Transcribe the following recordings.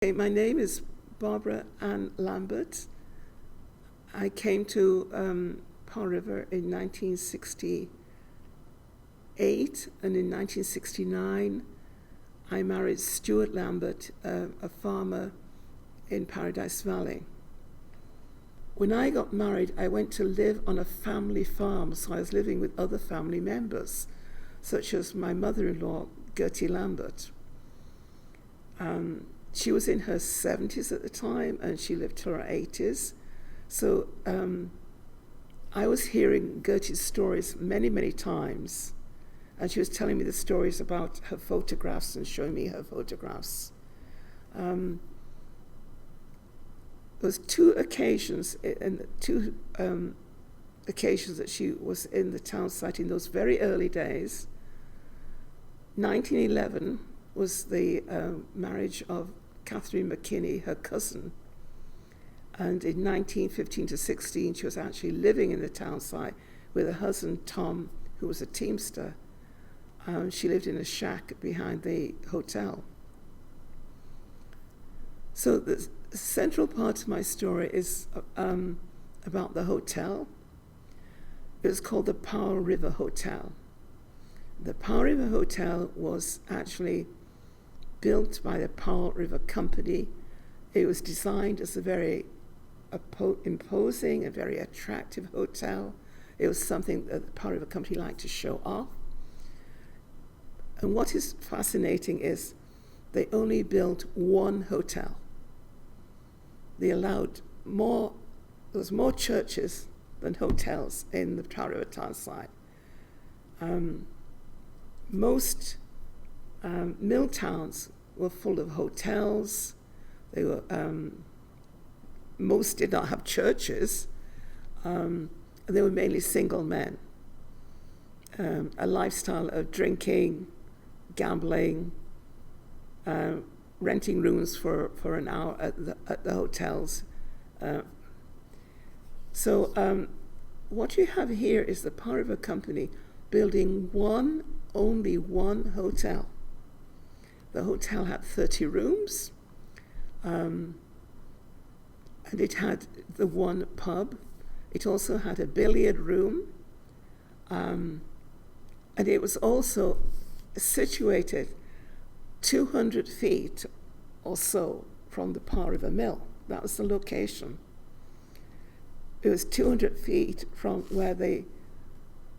Hey, my name is Barbara Ann Lambert. I came to Powell River in 1968, and in 1969 I married Stuart Lambert, a farmer in Paradise Valley. When I got married, I went to live on a family farm, so I was living with other family members, such as my mother-in-law, Gertie Lambert. She was in her 70s at the time, and she lived to her 80s. So I was hearing Gertie's stories many, many times, and she was telling me the stories about her photographs and showing me her photographs. There was two occasions that she was in the town site in those very early days. 1911 was the marriage of Catherine McKinney, her cousin. And in 1915 to 16, she was actually living in the town site with her husband, Tom, who was a teamster. She lived in a shack behind the hotel. So the central part of my story is about the hotel. It was called the Powell River Hotel. The Powell River Hotel was actually built by the Powell River Company. It was designed as a very imposing and very attractive hotel. It was something that the Powell River Company liked to show off. And what is fascinating is they only built one hotel. They allowed there was more churches than hotels in the Powell River town site. Most mill towns were full of hotels. They were most did not have churches. They were mainly single men. A lifestyle of drinking, gambling, renting rooms for an hour at the hotels. So what you have here is the Powell River Company building only one hotel. The hotel had 30 rooms, and it had the one pub. It also had a billiard room, and it was also situated 200 feet or so from the Powell River Mill. That was the location. It was 200 feet from where the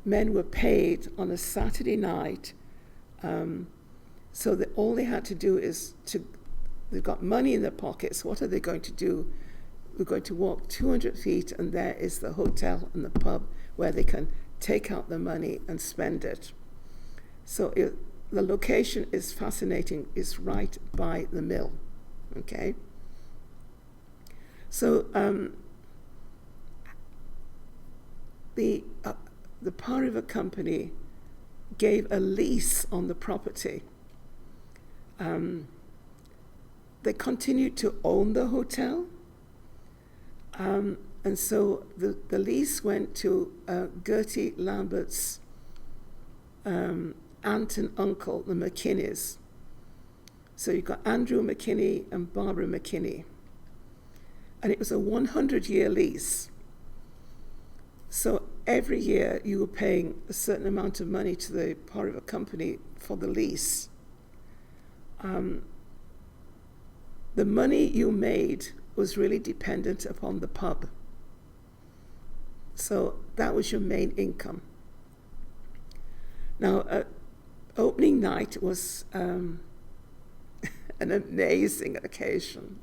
men were paid on a Saturday night. So that all they had to do is they've got money in their pockets. What are they going to do? We're going to walk 200 feet, and there is the hotel and the pub where they can take out the money and spend it. So the location is fascinating. It's right by the mill. Okay. So the Powell River Company gave a lease on the property. They continued to own the hotel, and so the lease went to Gertie Lambert's aunt and uncle, the McKinneys. So you've got Andrew McKinney and Barbara McKinney, and it was a 100-year lease. So every year you were paying a certain amount of money to the Powell River Company for the lease. The money you made was really dependent upon the pub. So that was your main income. Now, opening night was an amazing occasion.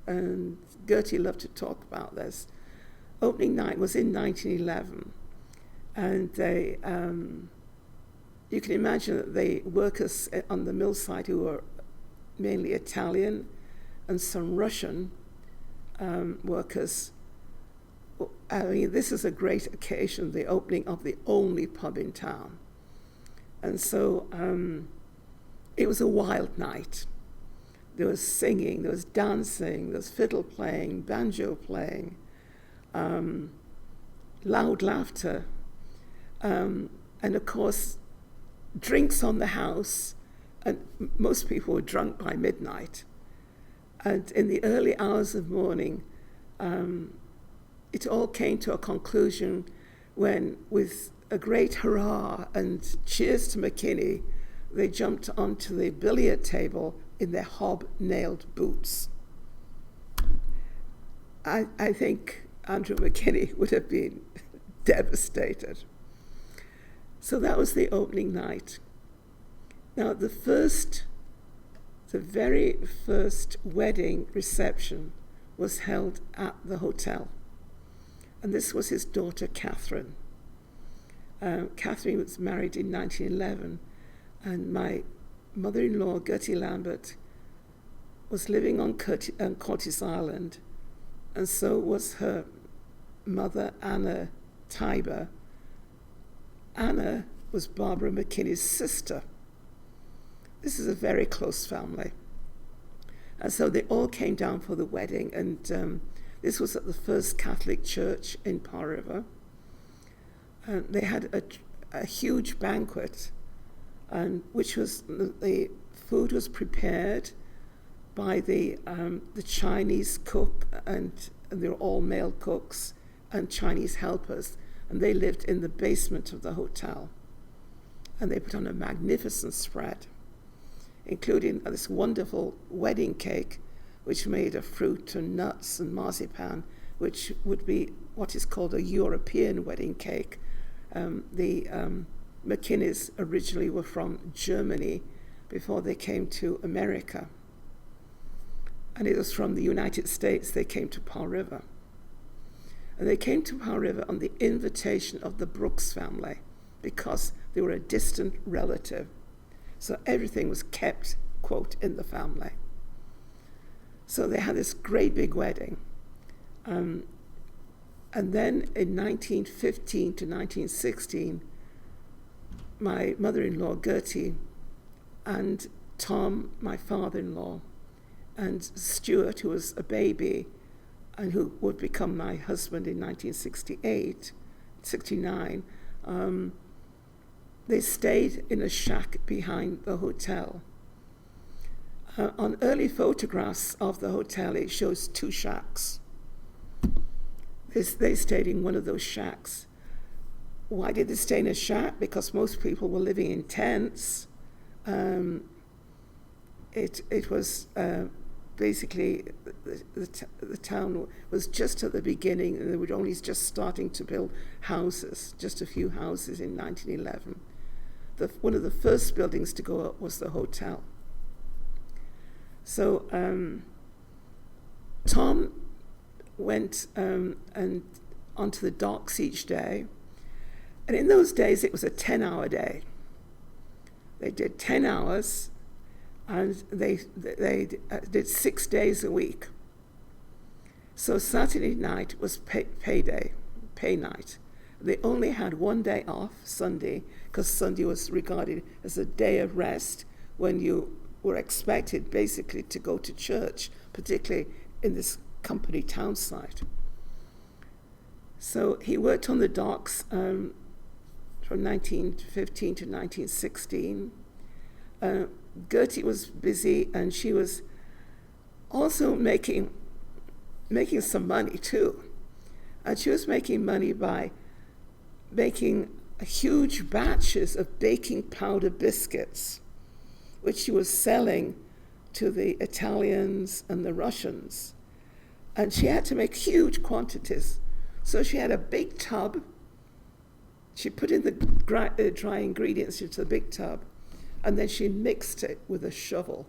And Gertie loved to talk about this. Opening night was in 1911. And they, you can imagine that the workers on the mill site, who were mainly Italian and some Russian workers. I mean, this is a great occasion, the opening of the only pub in town. And so it was a wild night. There was singing, there was dancing, there was fiddle playing, banjo playing, loud laughter, and of course, drinks on the house, and most people were drunk by midnight. And in the early hours of morning, it all came to a conclusion when, with a great hurrah and cheers to McKinney, they jumped onto the billiard table in their hob-nailed boots. I think Andrew McKinney would have been devastated. So that was the opening night. Now, the very first wedding reception was held at the hotel. And this was his daughter, Catherine. Catherine was married in 1911, and my mother-in-law, Gertie Lambert, was living on Curtis Island, and so was her mother, Anna Tiber. Anna was Barbara McKinney's sister. This is a very close family. And so they all came down for the wedding, and this was at the First Catholic Church in Powell River. They had a huge banquet, which was, the food was prepared by the Chinese cook, and they were all male cooks and Chinese helpers, and they lived in the basement of the hotel. And they put on a magnificent spread, including this wonderful wedding cake, which made of fruit and nuts and marzipan, which would be what is called a European wedding cake. The McKinneys originally were from Germany before they came to America. And it was from the United States they came to Powell River. And they came to Powell River on the invitation of the Brooks family because they were a distant relative. So everything was kept, quote, in the family. So they had this great big wedding. And then in 1915 to 1916, my mother-in-law, Gertie, and Tom, my father-in-law, and Stuart, who was a baby and who would become my husband in 1969, they stayed in a shack behind the hotel. On early photographs of the hotel, it shows two shacks. They stayed in one of those shacks. Why did they stay in a shack? Because most people were living in tents. It was basically the town was just at the beginning, and they were only just starting to build houses, just a few houses in 1911. One of the first buildings to go up was the hotel. So Tom went and onto the docks each day, and in those days it was a 10-hour day. They did 10 hours, and they did 6 days a week. So Saturday night was pay night. They only had one day off, Sunday, because Sunday was regarded as a day of rest when you were expected basically to go to church, particularly in this company town site. So he worked on the docks from 1915 to 1916. Gertie was busy, and she was also making some money too. And she was making money by making huge batches of baking powder biscuits, which she was selling to the Italians and the Russians. And she had to make huge quantities. So she had a big tub. She put in the dry ingredients into the big tub, and then she mixed it with a shovel.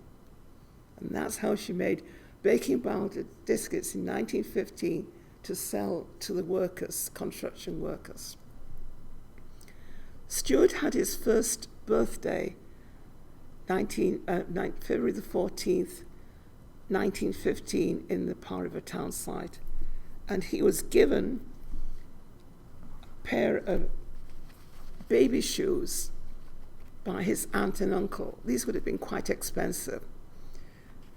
And that's how she made baking powder biscuits in 1915 to sell to the workers, construction workers. Stuart had his first birthday, February the 14th, 1915, in the Powell River town site. And he was given a pair of baby shoes by his aunt and uncle. These would have been quite expensive.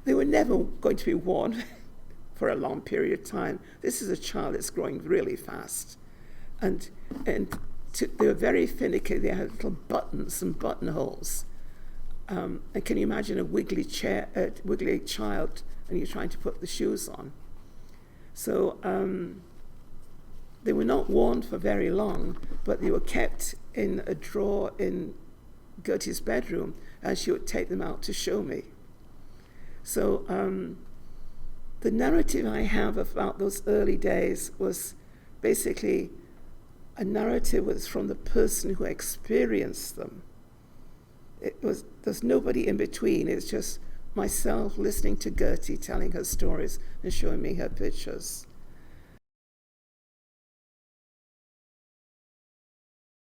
They were never going to be worn for a long period of time. This is a child that's growing really fast. And they were very finicky. They had little buttons and buttonholes. And can you imagine a wiggly child and you're trying to put the shoes on. So they were not worn for very long, but they were kept in a drawer in Gertie's bedroom, and she would take them out to show me. So the narrative I have about those early days was basically a narrative was from the person who experienced them. There's nobody in between. It's just myself listening to Gertie telling her stories and showing me her pictures.